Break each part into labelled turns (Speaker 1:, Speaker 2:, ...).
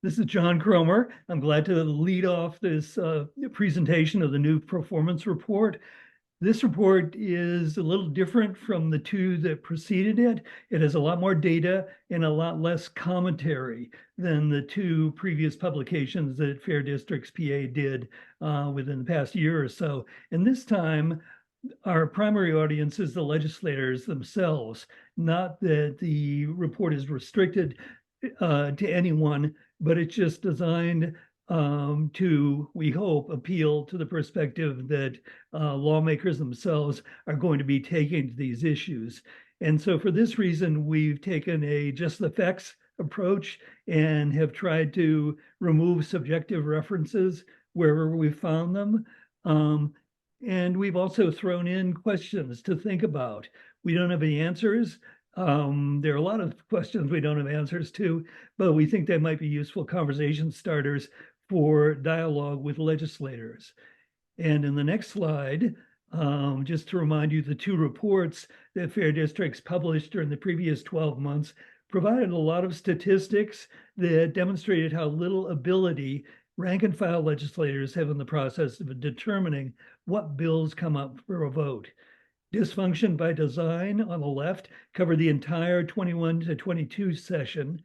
Speaker 1: This is John Kromer. I'm glad to lead off this presentation of the new performance report. This report is a little different from the two that preceded it. It has a lot more data and a lot less commentary than the two previous publications that Fair Districts PA did within the past year or so. And this time, our primary audience is the legislators themselves, not that the report is restricted to anyone, but it's just designed to, we hope, appeal to the perspective that lawmakers themselves are going to be taking to these issues. And so for this reason, we've taken a just the facts approach and have tried to remove subjective references wherever we found them. And we've also thrown in questions to think about. We don't have any answers. There are a lot of questions we don't have answers to, but we think they might be useful conversation starters for dialogue with legislators. And in the next slide, just to remind you, the two reports that Fair Districts published during the previous 12 months provided a lot of statistics that demonstrated how little ability rank and file legislators have in the process of determining what bills come up for a vote. Dysfunction by design on the left covered the entire 21 to 22 session,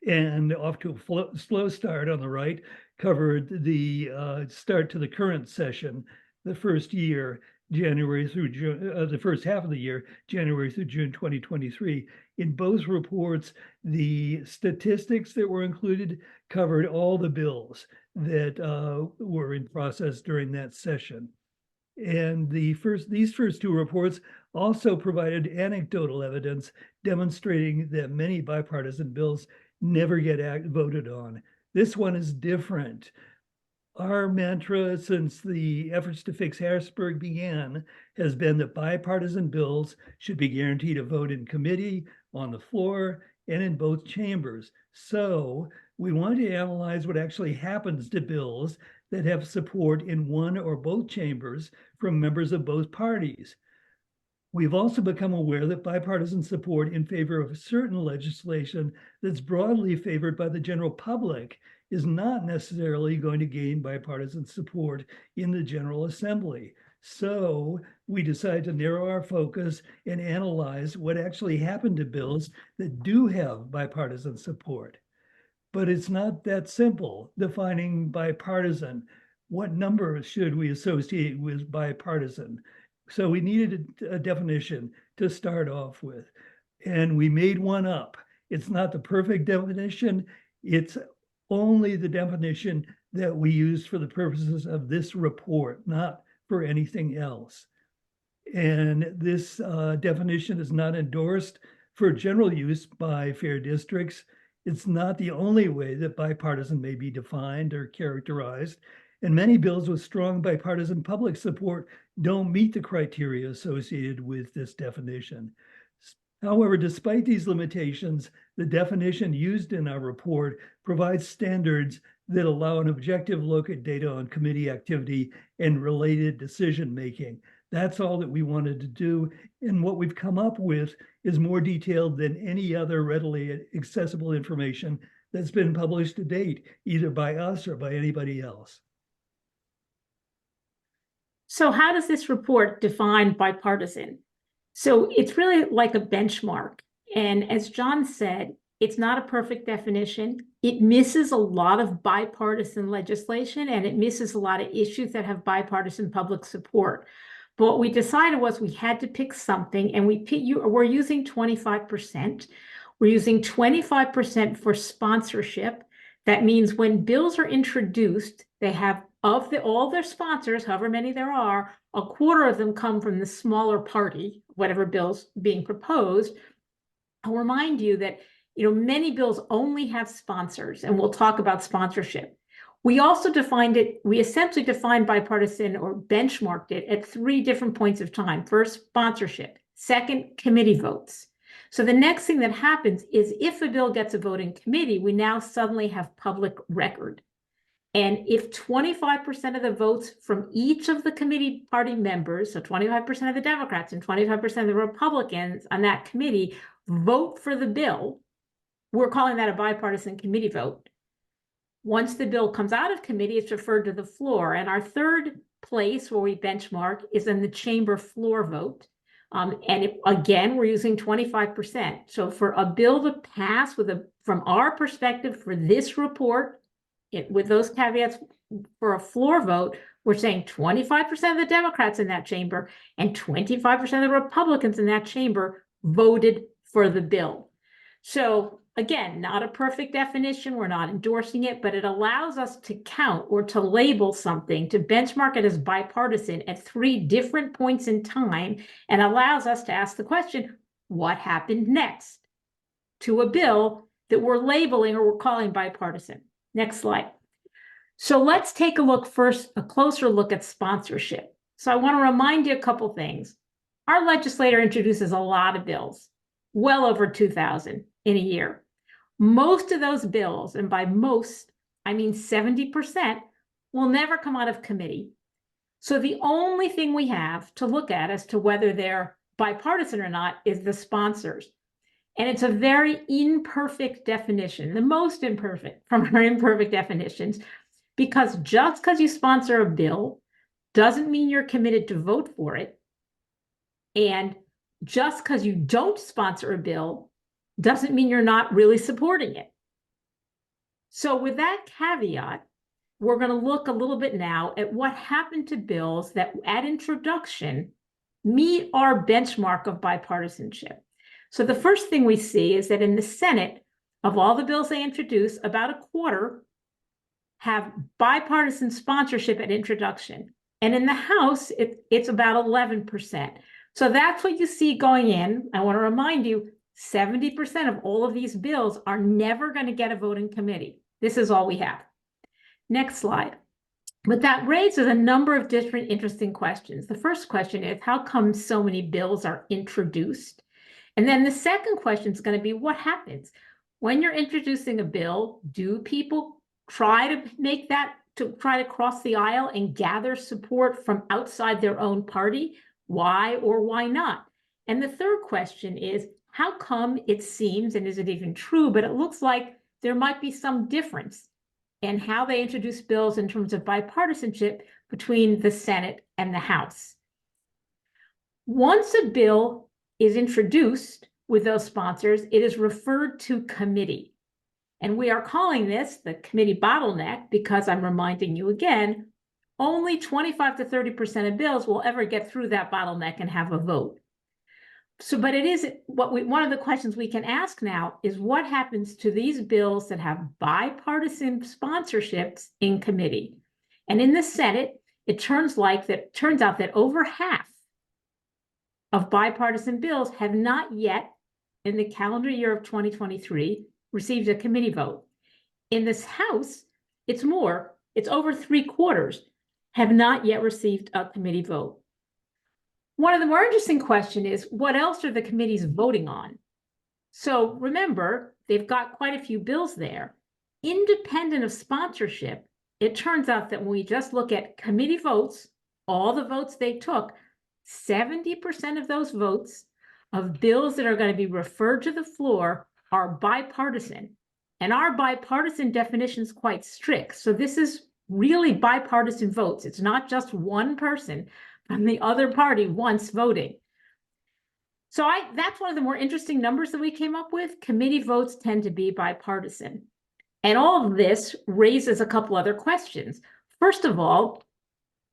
Speaker 1: and off to a slow start on the right covered the start to the current session, the first year, January through June, the first half of the year, January through June 2023. In both reports, the statistics that were included covered all the bills that were in process during that session. And these first two reports also provided anecdotal evidence demonstrating that many bipartisan bills never get voted on. This one is different. Our mantra since the efforts to fix Harrisburg began has been that bipartisan bills should be guaranteed a vote in committee, on the floor, and in both chambers. So we want to analyze what actually happens to bills that have support in one or both chambers from members of both parties. We've also become aware that bipartisan support in favor of certain legislation that's broadly favored by the general public is not necessarily going to gain bipartisan support in the General Assembly. So we decided to narrow our focus and analyze what actually happened to bills that do have bipartisan support. But it's not that simple defining bipartisan. What number should we associate with bipartisan? So we needed a definition to start off with, and we made one up. It's not the perfect definition. It's only the definition that we used for the purposes of this report, not for anything else. And this definition is not endorsed for general use by Fair Districts. It's not the only way that bipartisan may be defined or characterized. And many bills with strong bipartisan public support don't meet the criteria associated with this definition. However, despite these limitations, the definition used in our report provides standards that allow an objective look at data on committee activity and related decision-making. That's all that we wanted to do. And what we've come up with is more detailed than any other readily accessible information that's been published to date, either by us or by anybody else.
Speaker 2: So how does this report define bipartisan? So it's really like a benchmark. And as John said, it's not a perfect definition. It misses a lot of bipartisan legislation, and it misses a lot of issues that have bipartisan public support. But what we decided was we had to pick something, and we're using 25%. We're using 25% for sponsorship. That means when bills are introduced, they have all their sponsors, however many there are, a quarter of them come from the smaller party, whatever bill's being proposed. I'll remind you that many bills only have sponsors, and we'll talk about sponsorship. We also we essentially defined bipartisan or benchmarked it at 3 different points of time. First, sponsorship. Second, committee votes. So the next thing that happens is if a bill gets a vote in committee, we now suddenly have public record. And if 25% of the votes from each of the committee party members, so 25% of the Democrats and 25% of the Republicans on that committee vote for the bill, we're calling that a bipartisan committee vote. Once the bill comes out of committee, it's referred to the floor. And our third place where we benchmark is in the chamber floor vote. Again, we're using 25%. So for a bill to pass from our perspective for this report, with those caveats, for a floor vote, we're saying 25% of the Democrats in that chamber and 25% of the Republicans in that chamber voted for the bill. So again, not a perfect definition. We're not endorsing it, but it allows us to count or to label something, to benchmark it as bipartisan at 3 different points in time, and allows us to ask the question, what happened next to a bill that we're labeling or we're calling bipartisan? Next slide. So let's take a closer look at sponsorship. So I want to remind you a couple things. Our legislature introduces a lot of bills, well over 2,000 in a year. Most of those bills, and by most, I mean 70%, will never come out of committee. So the only thing we have to look at as to whether they're bipartisan or not is the sponsors. And it's a very imperfect definition, the most imperfect from our imperfect definitions, because just because you sponsor a bill doesn't mean you're committed to vote for it. And just because you don't sponsor a bill doesn't mean you're not really supporting it. So with that caveat, we're going to look a little bit now at what happened to bills that at introduction meet our benchmark of bipartisanship. So the first thing we see is that in the Senate, of all the bills they introduce, about a quarter have bipartisan sponsorship at introduction. And in the House, it's about 11%. So that's what you see going in. I want to remind you, 70% of all of these bills are never going to get a vote in committee. This is all we have. Next slide. But that raises a number of different interesting questions. The first question is, how come so many bills are introduced? And then the second question is going to be, what happens? When you're introducing a bill, do people try to cross the aisle and gather support from outside their own party? Why or why not? And the third question is, how come it seems, and is it even true, but it looks like there might be some difference in how they introduce bills in terms of bipartisanship between the Senate and the House. Once a bill is introduced with those sponsors, it is referred to committee. And we are calling this the committee bottleneck because I'm reminding you again, only 25 to 30% of bills will ever get through that bottleneck and have a vote. So, but it is one of the questions we can ask now is what happens to these bills that have bipartisan sponsorships in committee? And in the Senate, it turns out that over half of bipartisan bills have not yet, in the calendar year of 2023, received a committee vote. In this House, it's more, it's over 3/4 have not yet received a committee vote. One of the more interesting questions is, what else are the committees voting on? So remember, they've got quite a few bills there. Independent of sponsorship, it turns out that when we just look at committee votes, all the votes they took, 70% of those votes of bills that are going to be referred to the floor are bipartisan. And our bipartisan definition is quite strict. So this is really bipartisan votes. It's not just one person from the other party once voting. So that's one of the more interesting numbers that we came up with. Committee votes tend to be bipartisan. And all of this raises a couple other questions. First of all,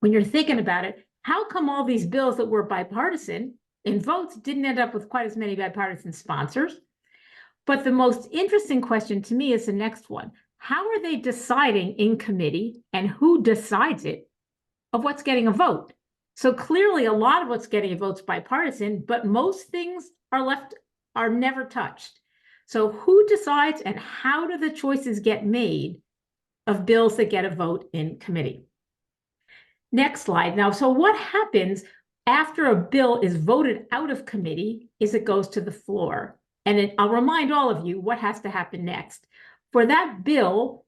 Speaker 2: when you're thinking about it, how come all these bills that were bipartisan in votes didn't end up with quite as many bipartisan sponsors? But the most interesting question to me is the next one. How are they deciding in committee, and who decides it, of what's getting a vote? So clearly a lot of what's getting a vote's bipartisan, but most things are never touched. So who decides and how do the choices get made of bills that get a vote in committee? Next slide. Now, so what happens after a bill is voted out of committee is it goes to the floor. And I'll remind all of you what has to happen next. For that bill,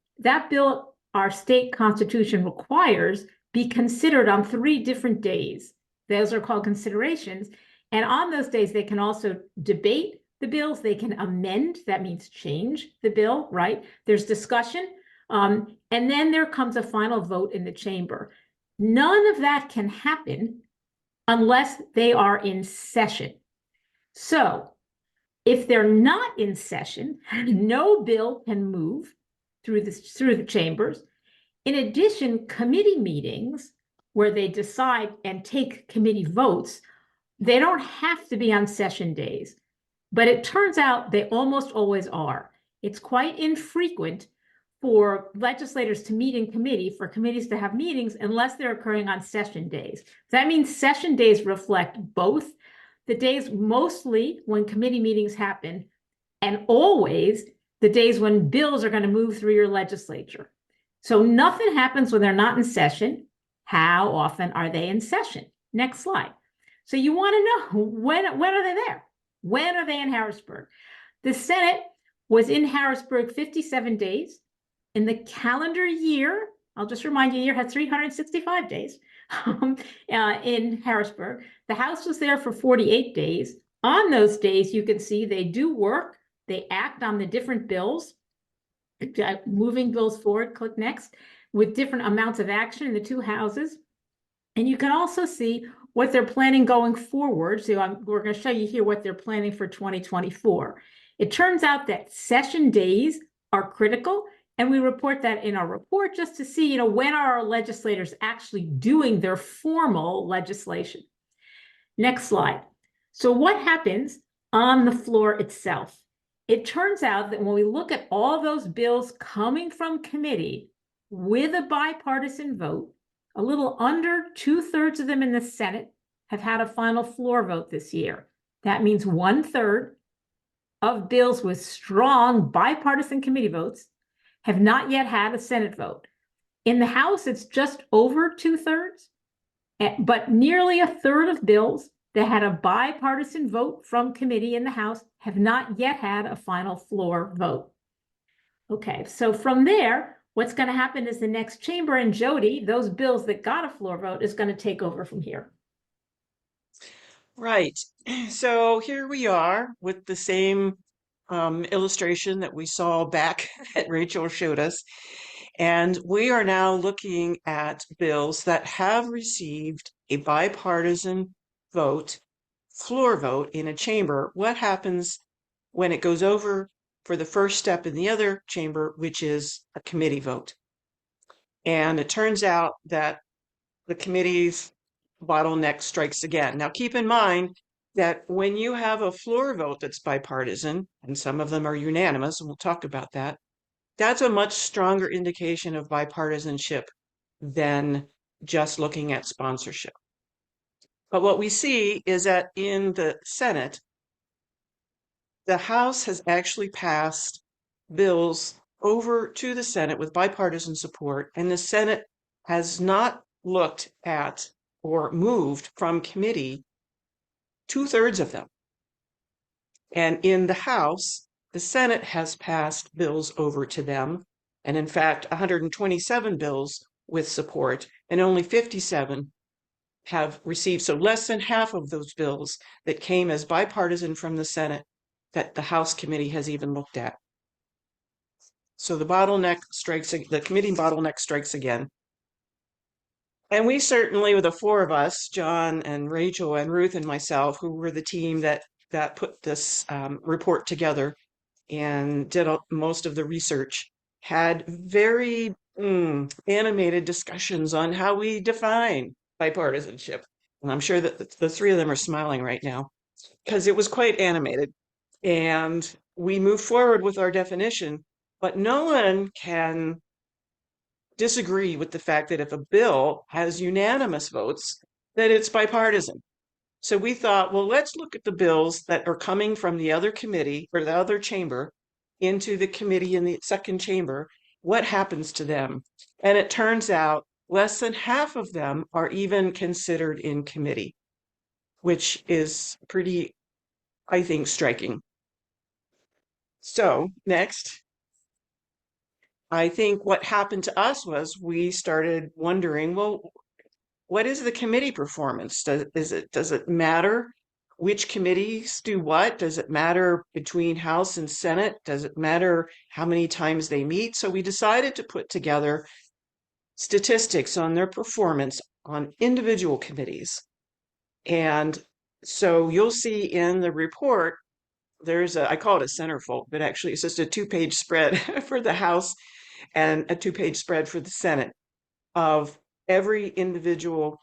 Speaker 2: our state constitution requires be considered on 3 different days. Those are called considerations. And on those days, they can also debate the bills. They can amend, that means change the bill, right? There's discussion And then there comes a final vote in the chamber. None of that can happen unless they are in session. So if they're not in session, no bill can move through the chambers. In addition, committee meetings where they decide and take committee votes, they don't have to be on session days, but it turns out they almost always are. It's quite infrequent for legislators to meet in committee, for committees to have meetings, unless they're occurring on session days. That means session days reflect both the days mostly when committee meetings happen, and always the days when bills are going to move through your legislature. So nothing happens when they're not in session. How often are they in session? Next slide. So you want to know, when are they there? When are they in Harrisburg? The Senate was in Harrisburg 57 days. In the calendar year, I'll just remind you, the year had 365 days in Harrisburg. The House was there for 48 days. On those days, you can see they do work. They act on the different bills, moving bills forward, click next, with different amounts of action in the two houses. And you can also see what they're planning going forward. So we're going to show you here what they're planning for 2024. It turns out that session days are critical, and we report that in our report just to see, when are our legislators actually doing their formal legislation. Next slide. So what happens on the floor itself? It turns out that when we look at all those bills coming from committee with a bipartisan vote, a little under 2/3 of them in the Senate have had a final floor vote this year. That means 1/3 of bills with strong bipartisan committee votes have not yet had a Senate vote. In the House, it's just over 2/3, but nearly 1/3 of bills that had a bipartisan vote from committee in the House have not yet had a final floor vote. Okay, so from there, what's going to happen is the next chamber, and Jodi, those bills that got a floor vote, is going to take over from here.
Speaker 3: Right. So here we are with the same illustration that we saw back that Rachel showed us. And we are now looking at bills that have received a bipartisan vote, floor vote in a chamber. What happens when it goes over for the first step in the other chamber, which is a committee vote? And it turns out that the committee's bottleneck strikes again. Now, keep in mind that when you have a floor vote that's bipartisan, and some of them are unanimous, and we'll talk about that, that's a much stronger indication of bipartisanship than just looking at sponsorship. But what we see is that in the Senate, the House has actually passed bills over to the Senate with bipartisan support, and the Senate has not looked at or moved from committee 2/3 of them. And in the House, the Senate has passed bills over to them, and in fact, 127 bills with support, and only 57 have received. So less than half of those bills that came as bipartisan from the Senate that the House committee has even looked at. So the committee bottleneck strikes again. And we certainly, with the four of us, John and Rachel and Ruth and myself, who were the team that put this report together and did most of the research, had very animated discussions on how we define bipartisanship. And I'm sure that the three of them are smiling right now because it was quite animated. And we moved forward with our definition, but no one can disagree with the fact that if a bill has unanimous votes, that it's bipartisan. So we thought, well, let's look at the bills that are coming from the other committee or the other chamber into the committee in the second chamber. What happens to them? And it turns out less than half of them are even considered in committee, which is pretty, I think, striking. So next, I think what happened to us was we started wondering, well, what is the committee performance? Does it matter which committees do what? Does it matter between House and Senate? Does it matter how many times they meet? So we decided to put together statistics on their performance on individual committees. And so you'll see in the report, there's I call it a centerfold, but actually it's just a 2-page spread for the House and a 2-page spread for the Senate of every individual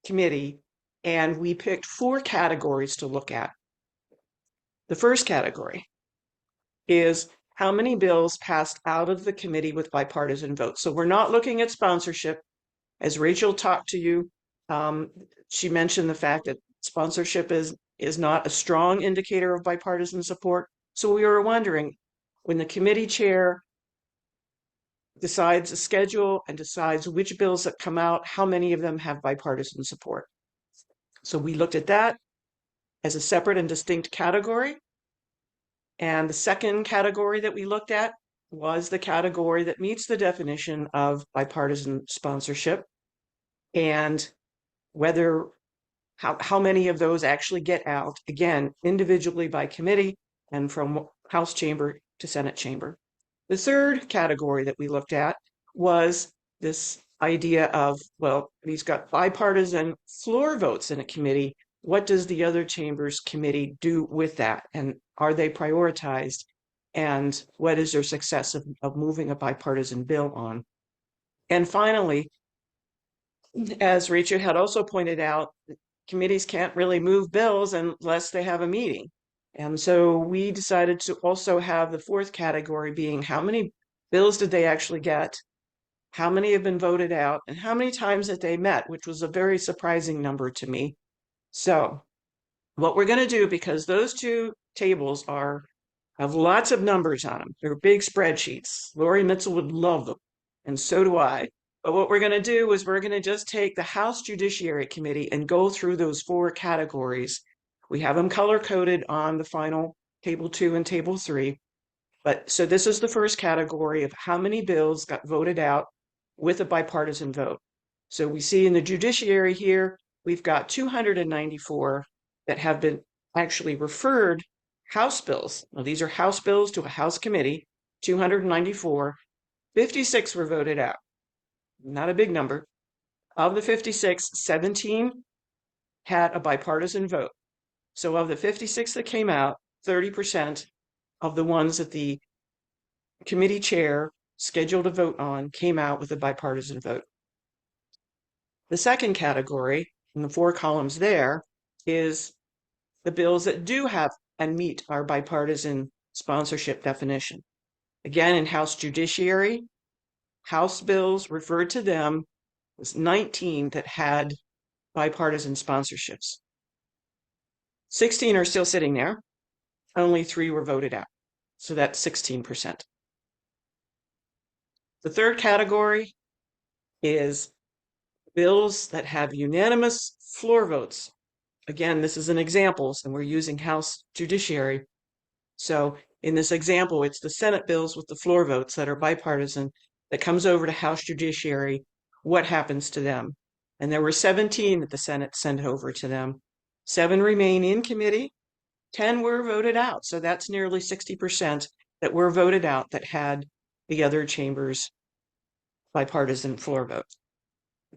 Speaker 3: committee. And we picked 4 categories to look at. The first category is how many bills passed out of the committee with bipartisan votes. So we're not looking at sponsorship. As Rachel talked to you, she mentioned the fact that sponsorship is not a strong indicator of bipartisan support. So we were wondering, when the committee chair decides a schedule and decides which bills that come out, how many of them have bipartisan support. So we looked at that as a separate and distinct category. And the second category that we looked at was the category that meets the definition of bipartisan sponsorship, and whether how many of those actually get out, again, individually by committee and from House chamber to Senate chamber. The third category that we looked at was this idea of, well, he's got bipartisan floor votes in a committee. What does the other chambers committee do with that? And are they prioritized? And what is their success of moving a bipartisan bill on? And finally, as Rachel had also pointed out, committees can't really move bills unless they have a meeting. And so we decided to also have the fourth category being how many bills did they actually get, how many have been voted out, and how many times that they met, which was a very surprising number to me. So what we're going to do, because those 2 tables have lots of numbers on them, they're big spreadsheets. Lori Mitchell would love them, and so do I. But what we're going to do is we're going to just take the House Judiciary Committee and go through those 4 categories. We have them color-coded on the final table 2 and table 3. But so this is the first category of how many bills got voted out with a bipartisan vote. So we see in the judiciary here, we've got 294 that have been actually referred House bills. Now, these are House bills to a House committee, 294. 56 were voted out. Not a big number. Of the 56, 17 had a bipartisan vote. So of the 56 that came out, 30% of the ones that the committee chair scheduled a vote on came out with a bipartisan vote. The second category in the 4 columns there is the bills that do have and meet our bipartisan sponsorship definition. Again, in House Judiciary, House bills referred to them was 19 that had bipartisan sponsorships. 16 are still sitting there. Only 3 were voted out. So that's 16%. The third category is bills that have unanimous floor votes. Again, this is an example, and we're using House Judiciary. So in this example, it's the Senate bills with the floor votes that are bipartisan that comes over to House Judiciary. What happens to them? And there were 17 that the Senate sent over to them. 7 remain in committee. 10 were voted out. So that's nearly 60% that were voted out that had the other chambers' bipartisan floor vote.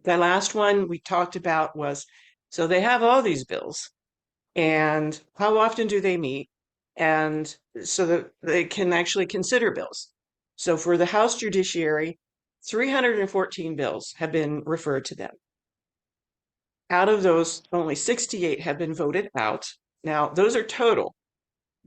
Speaker 3: The last one we talked about was, so they have all these bills, and how often do they meet? And so that they can actually consider bills. So for the House Judiciary, 314 bills have been referred to them. Out of those, only 68 have been voted out. Now, those are total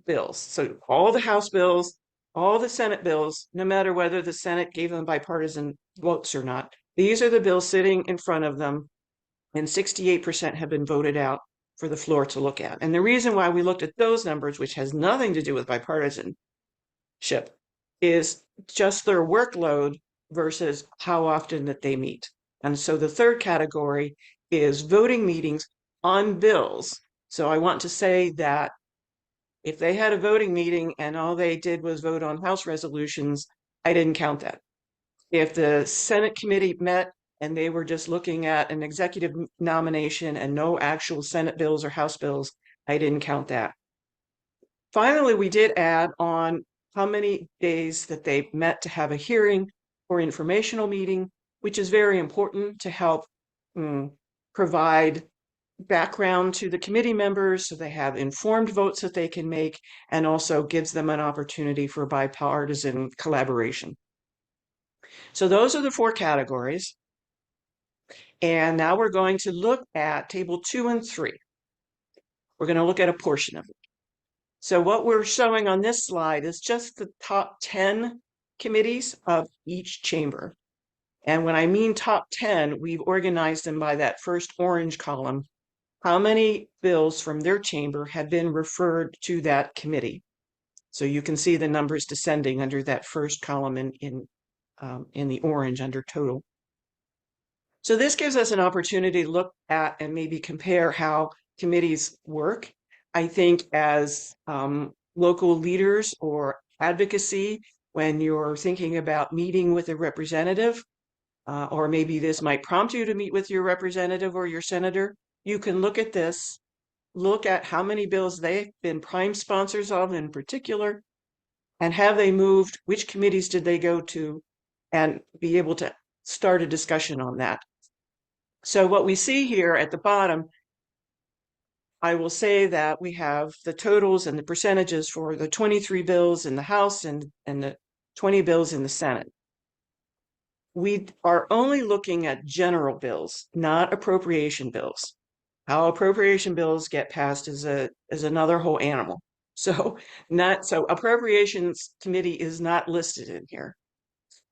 Speaker 3: bills. So all the House bills, all the Senate bills, no matter whether the Senate gave them bipartisan votes or not, these are the bills sitting in front of them, and 68% have been voted out for the floor to look at. And the reason why we looked at those numbers, which has nothing to do with bipartisanship, is just their workload versus how often that they meet. And so the third category is voting meetings on bills. So I want to say that if they had a voting meeting and all they did was vote on House resolutions, I didn't count that. If the Senate committee met and they were just looking at an executive nomination and no actual Senate bills or House bills, I didn't count that. Finally, we did add on how many days that they met to have a hearing or informational meeting, which is very important to help provide background to the committee members so they have informed votes that they can make, and also gives them an opportunity for bipartisan collaboration. So those are the 4 categories. And now we're going to look at table 2 and 3. We're going to look at a portion of it. So what we're showing on this slide is just the top 10 committees of each chamber. And when I mean top 10, we've organized them by that first orange column. How many bills from their chamber have been referred to that committee? So you can see the numbers descending under that first column in the orange under total. So this gives us an opportunity to look at and maybe compare how committees work. I think as local leaders or advocacy, when you're thinking about meeting with a representative, or maybe this might prompt you to meet with your representative or your senator, you can look at this, look at how many bills they've been prime sponsors of in particular, and have they moved, which committees did they go to, and be able to start a discussion on that. So what we see here at the bottom, I will say that we have the totals and the percentages for the 23 bills in the House and the 20 bills in the Senate. We are only looking at general bills, not appropriation bills. How appropriation bills get passed is another whole animal. So appropriations committee is not listed in here.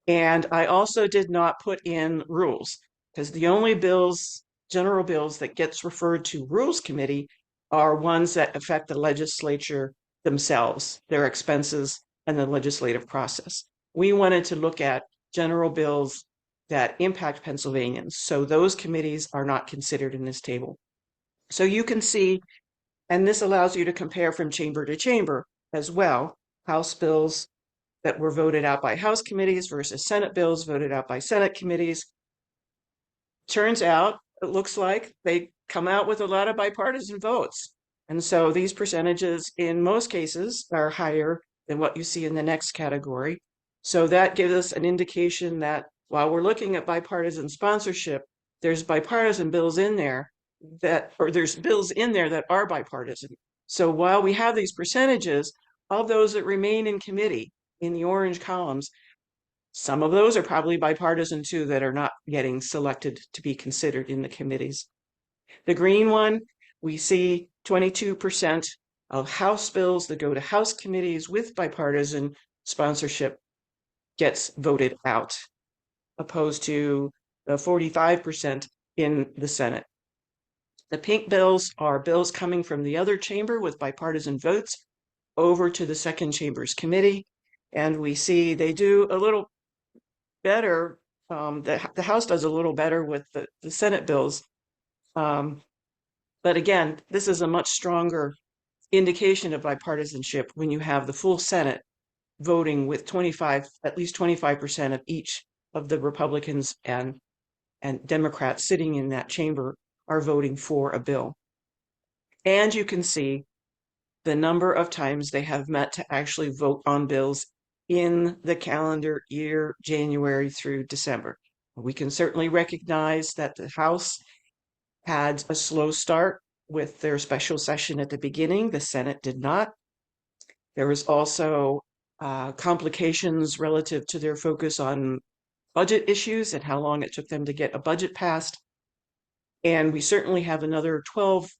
Speaker 3: And I also did not put in rules, because the only bills, general bills, that gets referred to rules committee are ones that affect the legislature themselves, their expenses, and the legislative process. We wanted to look at general bills that impact Pennsylvanians. So those committees are not considered in this table. So you can see, and this allows you to compare from chamber to chamber as well, House bills that were voted out by House committees versus Senate bills voted out by Senate committees. Turns out, it looks like they come out with a lot of bipartisan votes. And so these percentages in most cases are higher than what you see in the next category. So that gives us an indication that while we're looking at bipartisan sponsorship, there's bipartisan bills in there there's bills in there that are bipartisan. So while we have these percentages of those that remain in committee in the orange columns, some of those are probably bipartisan too that are not getting selected to be considered in the committees. The green one, we see 22% of House bills that go to House committees with bipartisan sponsorship gets voted out, opposed to the 45% in the Senate. The pink bills are bills coming from the other chamber with bipartisan votes over to the second chamber's committee. And we see they do a little better. The House does a little better with the Senate bills. But again, this is a much stronger indication of bipartisanship when you have the full Senate voting with at least 25% of each of the Republicans and Democrats sitting in that chamber are voting for a bill. And you can see the number of times they have met to actually vote on bills in the calendar year, January through December. We can certainly recognize that the House had a slow start with their special session at the beginning. The Senate did not. There was also complications relative to their focus on budget issues and how long it took them to get a budget passed. And we certainly have another 12,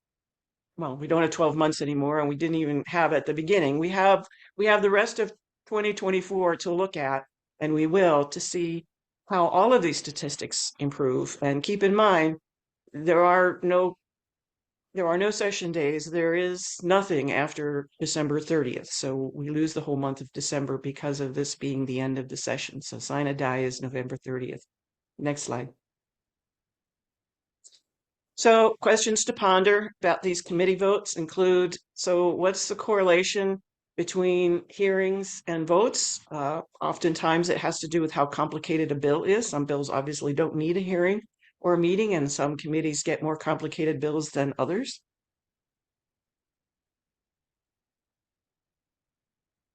Speaker 3: well, we don't have 12 months anymore, and we didn't even have at the beginning. We have the rest of 2024 to look at, and we will, to see how all of these statistics improve. And keep in mind, there are no session days. There is nothing after December 30th. So we lose the whole month of December because of this being the end of the session. So sine die is November 30th. Next slide. So questions to ponder about these committee votes include, so what's the correlation between hearings and votes. Oftentimes it has to do with how complicated a bill is. Some bills obviously don't need a hearing or a meeting, and some committees get more complicated bills than others.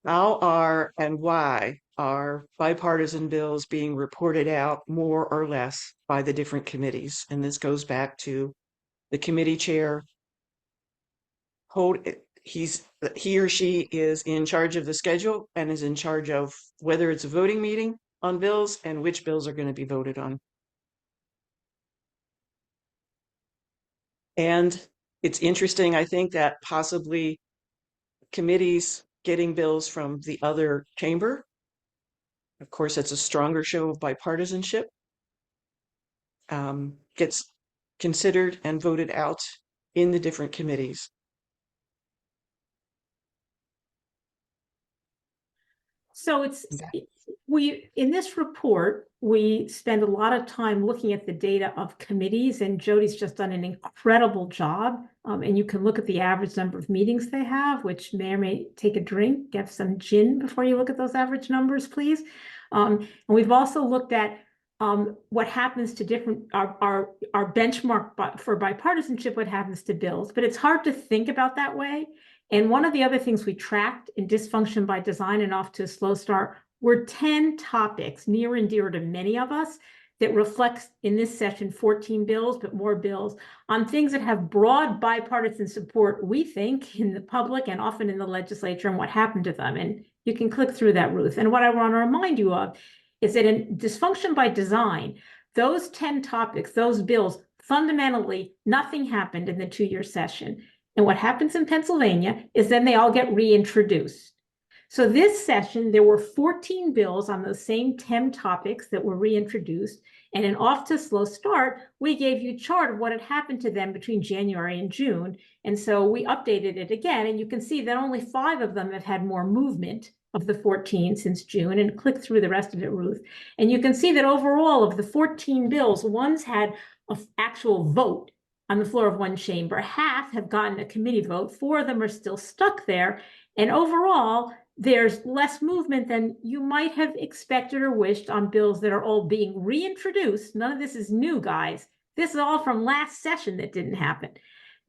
Speaker 3: How are and why are bipartisan bills being reported out more or less by the different committees? And this goes back to the committee chair. He or she is in charge of the schedule and is in charge of whether it's a voting meeting on bills and which bills are going to be voted on. And it's interesting, I think, that possibly committees getting bills from the other chamber, of course, it's a stronger show of bipartisanship, gets considered and voted out in the different committees.
Speaker 2: So in this report, we spend a lot of time looking at the data of committees, and Jodi's just done an incredible job. And you can look at the average number of meetings they have, which may or may take a drink, get some gin before you look at those average numbers, please. And we've also looked at what happens to different, our benchmark for bipartisanship, what happens to bills, but it's hard to think about that way. And one of the other things we tracked in Dysfunction by Design and Off to a Slow Start were 10 topics near and dear to many of us that reflects in this session 14 bills, but more bills on things that have broad bipartisan support, we think, in the public and often in the legislature, and what happened to them. And you can click through that, Ruth. And what I want to remind you of is that in Dysfunction by Design, those 10 topics, those bills, fundamentally, nothing happened in the 2-year session. And what happens in Pennsylvania is then they all get reintroduced. So this session, there were 14 bills on those same 10 topics that were reintroduced. And in Off to a Slow Start, we gave you a chart of what had happened to them between January and June. And so we updated it again. And you can see that only 5 of them have had more movement of the 14 since June. And click through the rest of it, Ruth. And you can see that overall of the 14 bills, one's had an actual vote on the floor of one chamber. Half have gotten a committee vote. 4 of them are still stuck there. And overall, there's less movement than you might have expected or wished on bills that are all being reintroduced. None of this is new, guys. This is all from last session that didn't happen.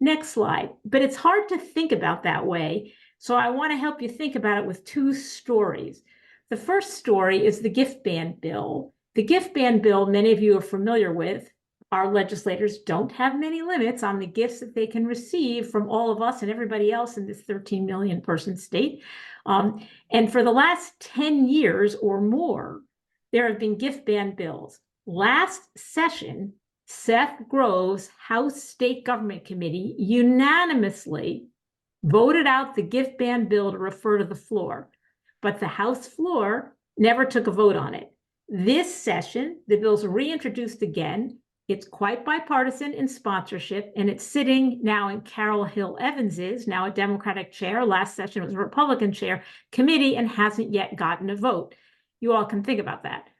Speaker 2: Next slide. But it's hard to think about that way. So I want to help you think about it with 2 stories. The first story is the gift ban bill. The gift ban bill, many of you are familiar with. Our legislators don't have many limits on the gifts that they can receive from all of us and everybody else in this 13 million person state. And for the last 10 years or more, there have been gift ban bills. Last session, Seth Grove's House State Government Committee unanimously voted out the gift ban bill to refer to the floor, but the House floor never took a vote on it. This session, the bill's reintroduced again. It's quite bipartisan in sponsorship, and it's sitting now in Carol Hill Evans's, now a Democratic chair, last session it was a Republican chair, committee, and hasn't yet gotten a vote. You all can think about that.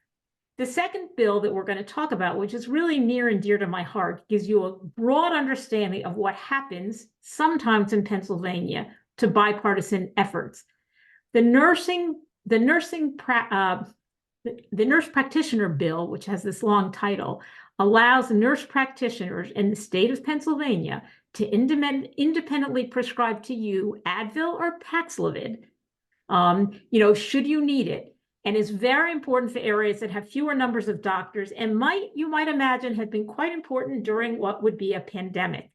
Speaker 2: The second bill that we're going to talk about, which is really near and dear to my heart, gives you a broad understanding of what happens sometimes in Pennsylvania to bipartisan efforts. The nurse practitioner bill, which has this long title, allows nurse practitioners in the state of Pennsylvania to independently prescribe to you Advil or Paxlovid, should you need it. And is very important for areas that have fewer numbers of doctors and you might imagine had been quite important during what would be a pandemic.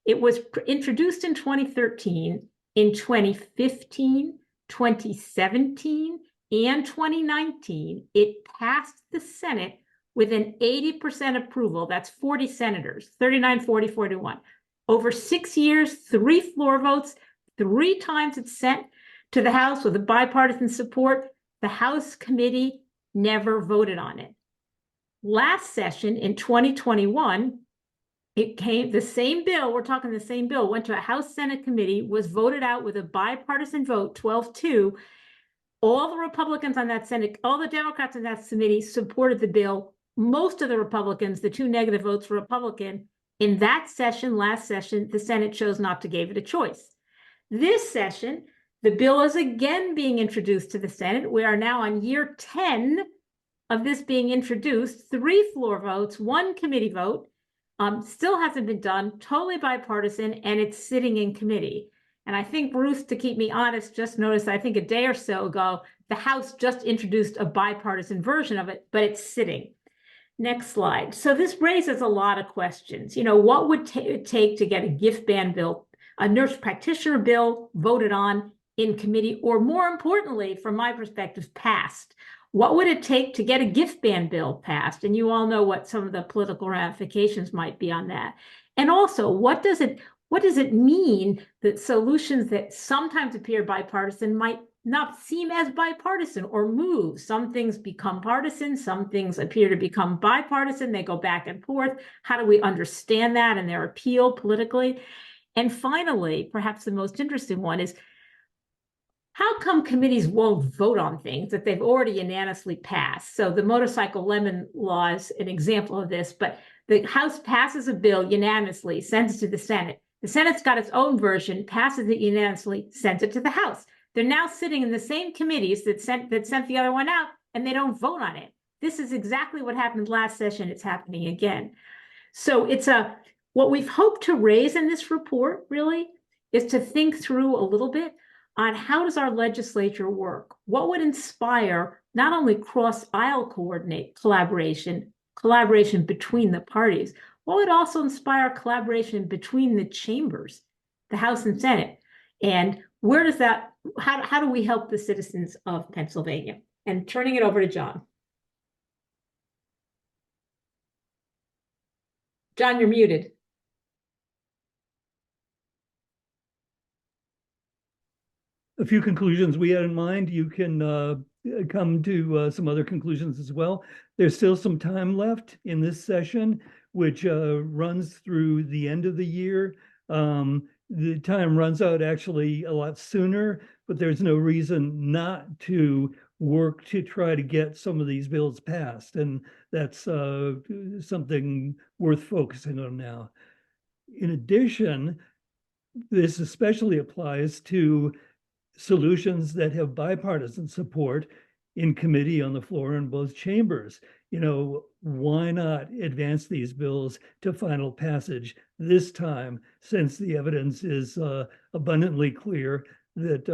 Speaker 2: It was introduced in 2013, in 2015, 2017, and 2019. It passed the Senate with an 80% approval. That's 40 senators, 39, 40, 41. Over 6 years, 3 floor votes, 3 times it's sent to the House with a bipartisan support. The House committee never voted on it. Last session in 2021, the same bill, we're talking the same bill, went to a House Senate committee, was voted out with a bipartisan vote, 12-2. All the Republicans on that Senate, all the Democrats on that committee supported the bill. Most of the Republicans, the 2 negative votes were Republican. In that session, last session, the Senate chose not to give it a choice. This session, The bill is again being introduced to the Senate. We are now on year 10 of this being introduced, 3 floor votes, 1 committee vote, still hasn't been done, totally bipartisan, and it's sitting in committee. And I think Ruth, to keep me honest, just noticed, I think a day or so ago, the House just introduced a bipartisan version of it, but it's sitting. Next slide. So this raises a lot of questions. You know, what would it take to get a gift ban bill, a nurse practitioner bill voted on in committee, or more importantly, from my perspective, passed? What would it take to get a gift ban bill passed? And you all know what some of the political ramifications might be on that. And also, what does it mean that solutions that sometimes appear bipartisan might not seem as bipartisan or move? Some things become partisan, some things appear to become bipartisan, they go back and forth. How do we understand that and their appeal politically? And finally, perhaps the most interesting one is, how come committees won't vote on things that they've already unanimously passed? So the motorcycle lemon law is an example of this, but the House passes a bill unanimously, sends it to the Senate. The Senate's got its own version, passes it unanimously, sends it to the House. They're now sitting in the same committees that sent the other one out, and they don't vote on it. This is exactly what happened last session. It's happening again. So it's what we've hoped to raise in this report really is to think through a little bit on how does our legislature work? What would inspire not only cross-aisle collaboration between the parties, what would also inspire collaboration between the chambers, the House and Senate? And where does that, how do we help the citizens of Pennsylvania? And turning it over to John. John, you're muted.
Speaker 1: A few conclusions we had in mind. You can come to some other conclusions as well. There's still some time left in this session, which runs through the end of the year. The time runs out actually a lot sooner, but there's no reason not to work to try to get some of these bills passed. And that's something worth focusing on now. In addition, this especially applies to solutions that have bipartisan support in committee on the floor in both chambers. You know, why not advance these bills to final passage this time, since the evidence is abundantly clear that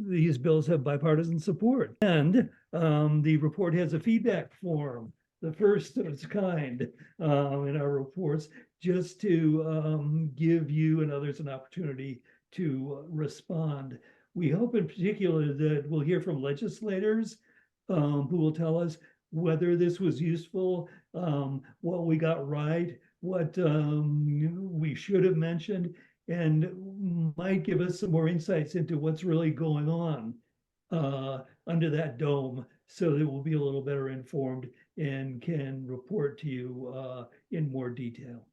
Speaker 1: these bills have bipartisan support. And the report has a feedback form, the first of its kind in our reports, just to give you and others an opportunity to respond. We hope in particular that we'll hear from legislators who will tell us whether this was useful, what we got right, what we should have mentioned, and might give us some more insights into what's really going on under that dome, so that we'll be a little better informed and can report to you in more detail.